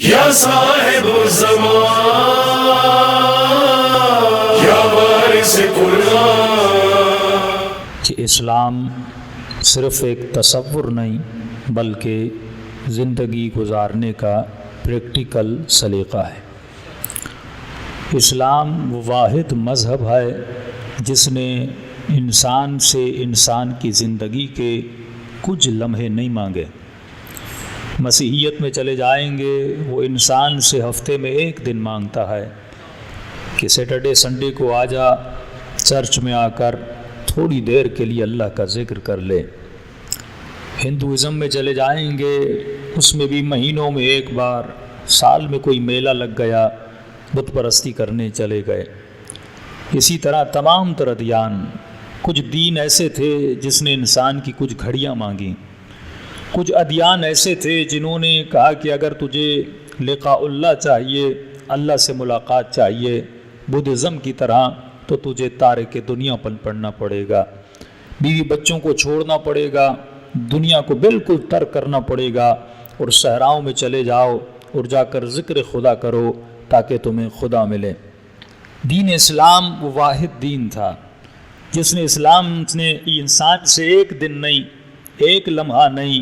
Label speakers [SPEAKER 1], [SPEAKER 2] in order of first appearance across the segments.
[SPEAKER 1] یا صاحب الزمان یا وارث قرآن
[SPEAKER 2] کہ اسلام صرف ایک تصور نہیں بلکہ زندگی گزارنے کا پریکٹیکل سلیقہ ہے۔ اسلام وہ واحد مذہب ہے جس نے انسان سے انسان کی زندگی کے کچھ لمحے نہیں مانگے۔ مسیحیت میں چلے جائیں گے، وہ انسان سے ہفتے میں ایک دن مانگتا ہے کہ سیٹرڈے سنڈے کو آ جا، چرچ میں آ کر تھوڑی دیر کے لیے اللہ کا ذکر کر لے۔ ہندوازم میں چلے جائیں گے، اس میں بھی مہینوں میں ایک بار، سال میں کوئی میلہ لگ گیا، بت پرستی کرنے چلے گئے۔ اسی طرح تمام تر ادیان، کچھ دین ایسے تھے جس نے انسان کی کچھ گھڑیاں مانگیں، کچھ ادیان ایسے تھے جنہوں نے کہا کہ اگر تجھے لقاء اللہ چاہیے، اللہ سے ملاقات چاہیے بدھزم کی طرح، تو تجھے تارک دنیا پن پڑنا پڑے گا، بیوی بچوں کو چھوڑنا پڑے گا، دنیا کو بالکل ترک کرنا پڑے گا، اور صحراؤں میں چلے جاؤ اور جا کر ذکر خدا کرو تاکہ تمہیں خدا ملے۔ دین اسلام وہ واحد دین تھا جس نے اسلام نے انسان سے ایک دن نہیں، ایک لمحہ نہیں،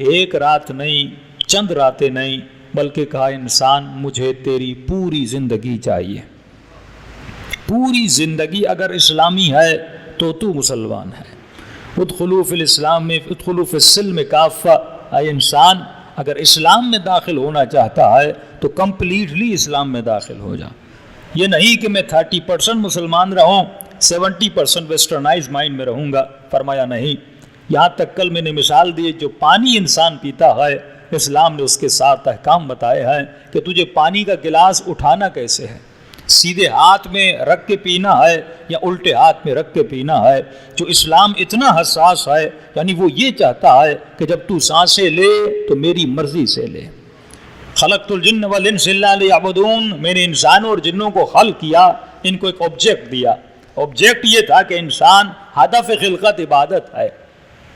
[SPEAKER 2] ایک رات نہیں، چند راتیں نہیں، بلکہ کہا انسان مجھے تیری پوری زندگی چاہیے۔ پوری زندگی اگر اسلامی ہے تو مسلمان ہے۔ ادخلوا فی الاسلام میں ادخلوا فی السلم کافہ، اے انسان اگر اسلام میں داخل ہونا چاہتا ہے تو کمپلیٹلی اسلام میں داخل ہو جا۔ یہ نہیں کہ میں 30% مسلمان رہوں، 70% ویسٹرنائز مائنڈ میں رہوں گا، فرمایا نہیں۔ یہاں تک کل میں نے مثال دی، جو پانی انسان پیتا ہے، اسلام نے اس کے ساتھ احکام بتائے ہیں کہ تجھے پانی کا گلاس اٹھانا کیسے ہے، سیدھے ہاتھ میں رکھ کے پینا ہے یا الٹے ہاتھ میں رکھ کے پینا ہے۔ جو اسلام اتنا حساس ہے، یعنی وہ یہ چاہتا ہے کہ جب تو سانسیں لے تو میری مرضی سے لے۔ خلقت الجن والانس الا لیعبدون، میں نے انسانوں اور جنوں کو خلق کیا، ان کو ایک آبجیکٹ دیا۔ آبجیکٹ یہ تھا کہ انسان، ہدف خلقت عبادت ہے۔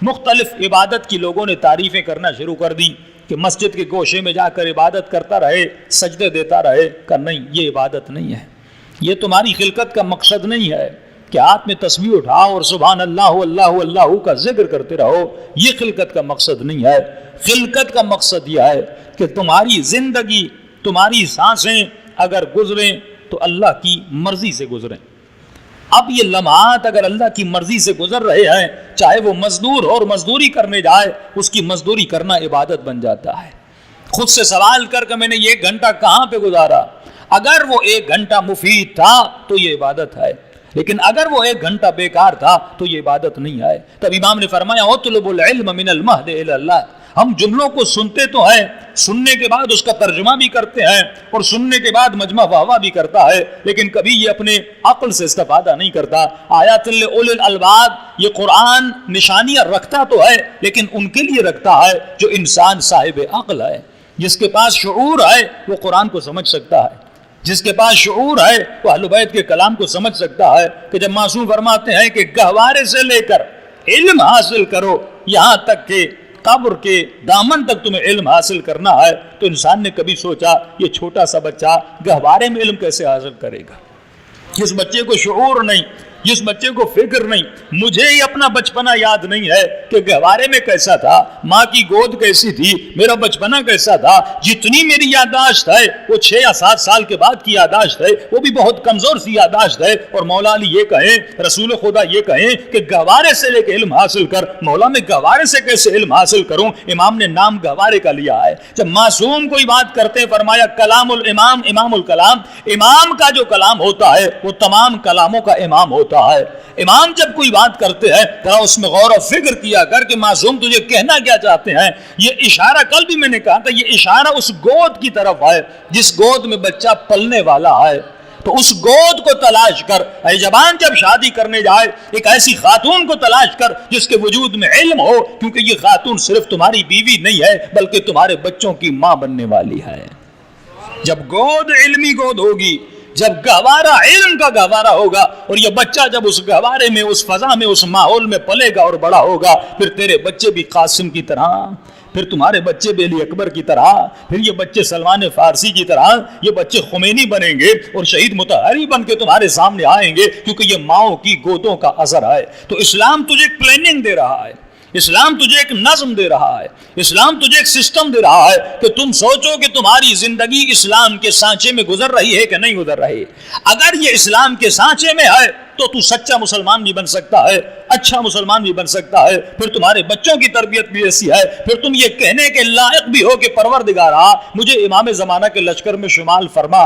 [SPEAKER 2] مختلف عبادت کی لوگوں نے تعریفیں کرنا شروع کر دی کہ مسجد کے گوشے میں جا کر عبادت کرتا رہے، سجدے دیتا رہے، کہ نہیں، یہ عبادت نہیں ہے، یہ تمہاری خلقت کا مقصد نہیں ہے کہ ہاتھ میں تسبیح اٹھاؤ اور سبحان اللہ اللہ اللہ کا ذکر کرتے رہو، یہ خلقت کا مقصد نہیں ہے۔ خلقت کا مقصد یہ ہے کہ تمہاری زندگی، تمہاری سانسیں اگر گزریں تو اللہ کی مرضی سے گزریں۔ اب یہ لمحات اگر اللہ کی مرضی سے گزر رہے ہیں، چاہے وہ مزدور اور مزدوری کرنے جائے، اس کی مزدوری کرنا عبادت بن جاتا ہے۔ خود سے سوال کر کے میں نے یہ 1 گھنٹہ کہاں پہ گزارا؟ اگر وہ 1 گھنٹہ مفید تھا تو یہ عبادت ہے، لیکن اگر وہ 1 گھنٹہ بیکار تھا تو یہ عبادت نہیں ہے۔ تب امام نے فرمایا اطلب العلم من المہد الی اللہ۔ ہم جملوں کو سنتے تو ہیں، سننے کے بعد اس کا ترجمہ بھی کرتے ہیں اور سننے کے بعد مجمع واہ بھی کرتا ہے، لیکن کبھی یہ اپنے عقل سے استفادہ نہیں کرتا۔ آیات لأولی الالباب، یہ قرآن نشانیاں رکھتا تو ہے، لیکن ان کے لیے رکھتا ہے جو انسان صاحب عقل ہے، جس کے پاس شعور ہے وہ قرآن کو سمجھ سکتا ہے، جس کے پاس شعور ہے وہ اہل بیت کے کلام کو سمجھ سکتا ہے کہ جب معصوم فرماتے ہیں کہ گہوارے سے لے کر علم حاصل کرو، یہاں تک کہ قبر کے دامن تک تمہیں علم حاصل کرنا ہے، تو انسان نے کبھی سوچا یہ چھوٹا سا بچہ گہوارے میں علم کیسے حاصل کرے گا؟ جس بچے کو شعور نہیں، جس بچے کو فکر نہیں، مجھے ہی اپنا بچپنا یاد نہیں ہے کہ گہوارے میں کیسا تھا، ماں کی گود کیسی تھی، میرا بچپنا کیسا تھا۔ جتنی میری یادداشت ہے وہ 6 یا 7 سال کے بعد کی یادداشت ہے، وہ بھی بہت کمزور سی یادداشت ہے۔ اور مولا علی یہ کہیں، رسول خدا یہ کہیں کہ گہوارے سے لے کے علم حاصل کر۔ مولا میں گہوارے سے کیسے علم حاصل کروں؟ امام نے نام گہوارے کا لیا ہے۔ جب معصوم کوئی بات کرتے ہیں فرمایا کلام الامام امام الکلام، امام کا جو کلام ہوتا ہے وہ تمام کلاموں کا امام ہوتا ہے۔ امام جب کوئی بات کرتے ہیں ذرا اس میں غور و فکر کیا کر کہ معصوم تجھے کہنا کیا چاہتے ہیں۔ یہ اشارہ کل بھی میں نے کہا تھا، یہ اشارہ اس گود کی طرف ہے جس گود میں بچہ پلنے والا ہے۔ تو اس گود کو تلاش کر، اے جوان جب شادی کرنے جائے ایک ایسی خاتون کو تلاش کر جس کے وجود میں علم ہو، کیونکہ یہ خاتون صرف تمہاری بیوی نہیں ہے بلکہ تمہارے بچوں کی ماں بننے والی ہے۔ جب گود علمی گود ہوگی، جب گہوارہ علم کا گہوارہ ہوگا، اور یہ بچہ جب اس گہوارے میں، اس فضا میں، اس ماحول میں پلے گا اور بڑا ہوگا، پھر تیرے بچے بھی قاسم کی طرح، پھر تمہارے بچے بیلی اکبر کی طرح، پھر یہ بچے سلمان فارسی کی طرح، یہ بچے خمینی بنیں گے اور شہید مطہری بن کے تمہارے سامنے آئیں گے، کیونکہ یہ ماؤں کی گودوں کا اثر ہے۔ تو اسلام تجھے ایک پلاننگ دے رہا ہے، اسلام تجھے ایک نظم دے رہا ہے، اسلام تجھے ایک سسٹم دے رہا ہے کہ تم سوچو کہ تمہاری زندگی اسلام کے سانچے میں گزر رہی ہے کہ نہیں گزر رہی۔ اگر یہ اسلام کے سانچے میں ہے تو سچا مسلمان بھی بن سکتا ہے، اچھا مسلمان بھی بن سکتا ہے، پھر تمہارے بچوں کی تربیت بھی ایسی ہے، پھر تم یہ کہنے کے لائق بھی ہو کہ پروردگارا مجھے امام زمانہ کے لشکر میں شمال فرما،